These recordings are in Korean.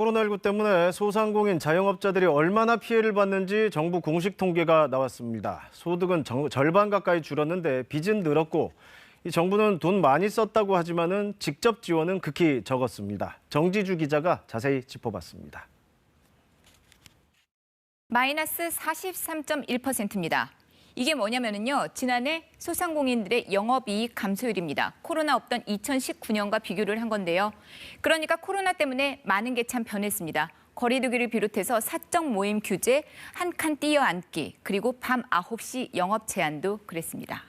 코로나19 때문에 소상공인 자영업자들이 얼마나 피해를 받는지 정부 공식 통계가 나왔습니다. 소득은 절반 가까이 줄었는데 빚은 늘었고 이 정부는 돈 많이 썼다고 하지만은 직접 지원은 극히 적었습니다. 정지주 기자가 자세히 짚어봤습니다. 마이너스 43.1%입니다. 이게 뭐냐면요. 지난해 소상공인들의 영업이익 감소율입니다. 코로나 없던 2019년과 비교를 한 건데요. 그러니까 코로나 때문에 많은 게 참 변했습니다. 거리두기를 비롯해서 사적 모임 규제, 한 칸 뛰어앉기, 그리고 밤 9시 영업 제한도 그랬습니다.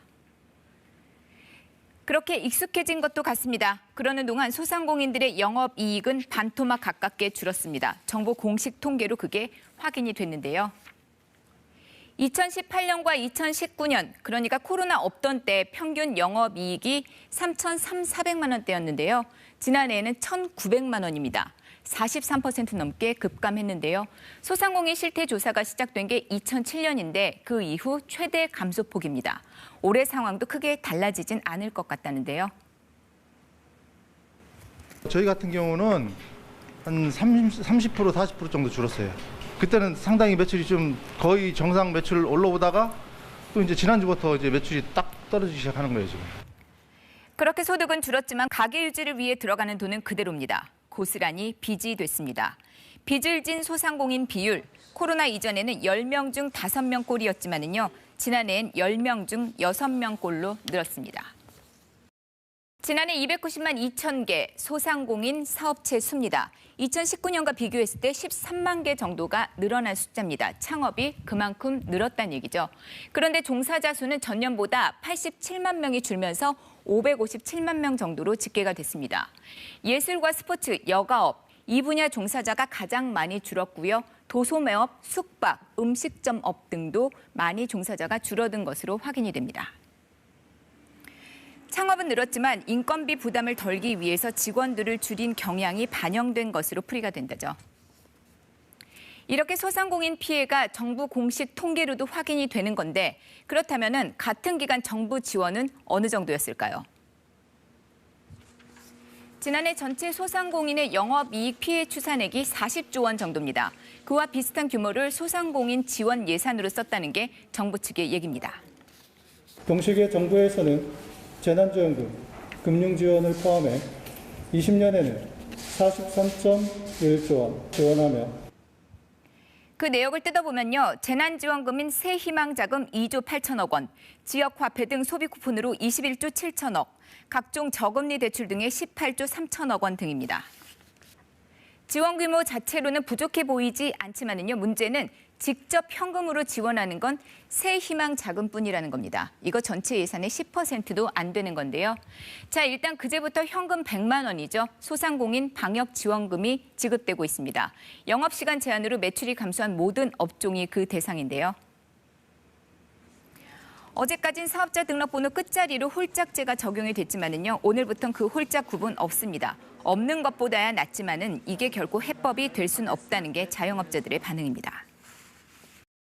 그렇게 익숙해진 것도 같습니다. 그러는 동안 소상공인들의 영업이익은 반토막 가깝게 줄었습니다. 정부 공식 통계로 그게 확인이 됐는데요. 2018년과 2019년, 그러니까 코로나 없던 때 평균 영업이익이 3,400만 원대였는데요. 지난해에는 1,900만 원입니다. 43% 넘게 급감했는데요. 소상공인 실태 조사가 시작된 게 2007년인데 그 이후 최대 감소폭입니다. 올해 상황도 크게 달라지진 않을 것 같다는데요. 저희 같은 경우는 한 30%, 40% 정도 줄었어요. 그때는 상당히 매출이 좀 거의 정상 매출 올라오다가 또 이제 지난주부터 이제 매출이 딱 떨어지기 시작하는 거예요, 지금. 그렇게 소득은 줄었지만 가게 유지를 위해 들어가는 돈은 그대로입니다. 고스란히 빚이 됐습니다. 빚을 진 소상공인 비율, 코로나 이전에는 10명 중 5명 꼴이었지만은요, 지난해엔 10명 중 6명 꼴로 늘었습니다. 지난해 290만 2천 개 소상공인 사업체 수입니다. 2019년과 비교했을 때 13만 개 정도가 늘어난 숫자입니다. 창업이 그만큼 늘었다는 얘기죠. 그런데 종사자 수는 전년보다 87만 명이 줄면서 557만 명 정도로 집계가 됐습니다. 예술과 스포츠, 여가업, 이 분야 종사자가 가장 많이 줄었고요. 도소매업, 숙박, 음식점업 등도 많이 종사자가 줄어든 것으로 확인이 됩니다. 창업은 늘었지만 인건비 부담을 덜기 위해서 직원들을 줄인 경향이 반영된 것으로 풀이가 된다죠. 이렇게 소상공인 피해가 정부 공식 통계로도 확인이 되는 건데 그렇다면 같은 기간 정부 지원은 어느 정도였을까요? 지난해 전체 소상공인의 영업이익 피해 추산액이 40조 원 정도입니다. 그와 비슷한 규모를 소상공인 지원 예산으로 썼다는 게 정부 측의 얘기입니다. 동시기에 정부에서는 재난지원금, 금융지원을 포함해 20년에는 43.1조 원 지원하며 그 내역을 뜯어보면요. 재난지원금인 새희망자금 2조 8천억 원, 지역화폐 등 소비 쿠폰으로 21조 7천억, 각종 저금리 대출 등의 18조 3천억 원 등입니다. 지원 규모 자체로는 부족해 보이지 않지만은요. 문제는 직접 현금으로 지원하는 건 새희망자금뿐이라는 겁니다. 이거 전체 예산의 10%도 안 되는 건데요. 자, 일단 그제부터 현금 100만 원이죠. 소상공인 방역지원금이 지급되고 있습니다. 영업시간 제한으로 매출이 감소한 모든 업종이 그 대상인데요. 어제까진 사업자 등록번호 끝자리로 홀짝제가 적용이 됐지만은요. 오늘부터는 그 홀짝 구분 없습니다. 없는 것보다야 낫지만은 이게 결코 해법이 될 수는 없다는 게 자영업자들의 반응입니다.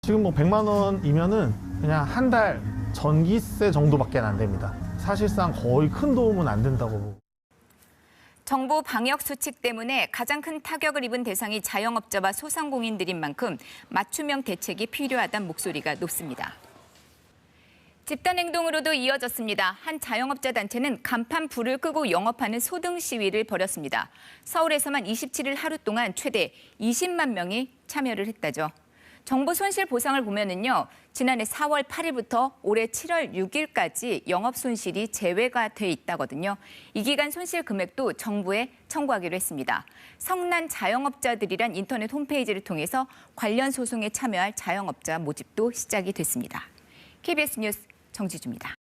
지금 뭐 100만 원이면은 그냥 한 달 전기세 정도밖에 안 됩니다. 사실상 거의 큰 도움은 안 된다고 보고. 정부 방역 수칙 때문에 가장 큰 타격을 입은 대상이 자영업자와 소상공인들인 만큼 맞춤형 대책이 필요하다는 목소리가 높습니다. 집단 행동으로도 이어졌습니다. 한 자영업자 단체는 간판 불을 끄고 영업하는 소등 시위를 벌였습니다. 서울에서만 27일 하루 동안 최대 20만 명이 참여를 했다죠. 정부 손실 보상을 보면은요, 지난해 4월 8일부터 올해 7월 6일까지 영업 손실이 제외가 돼 있다거든요. 이 기간 손실 금액도 정부에 청구하기로 했습니다. 성난 자영업자들이란 인터넷 홈페이지를 통해서 관련 소송에 참여할 자영업자 모집도 시작이 됐습니다. KBS 뉴스 정지주입니다.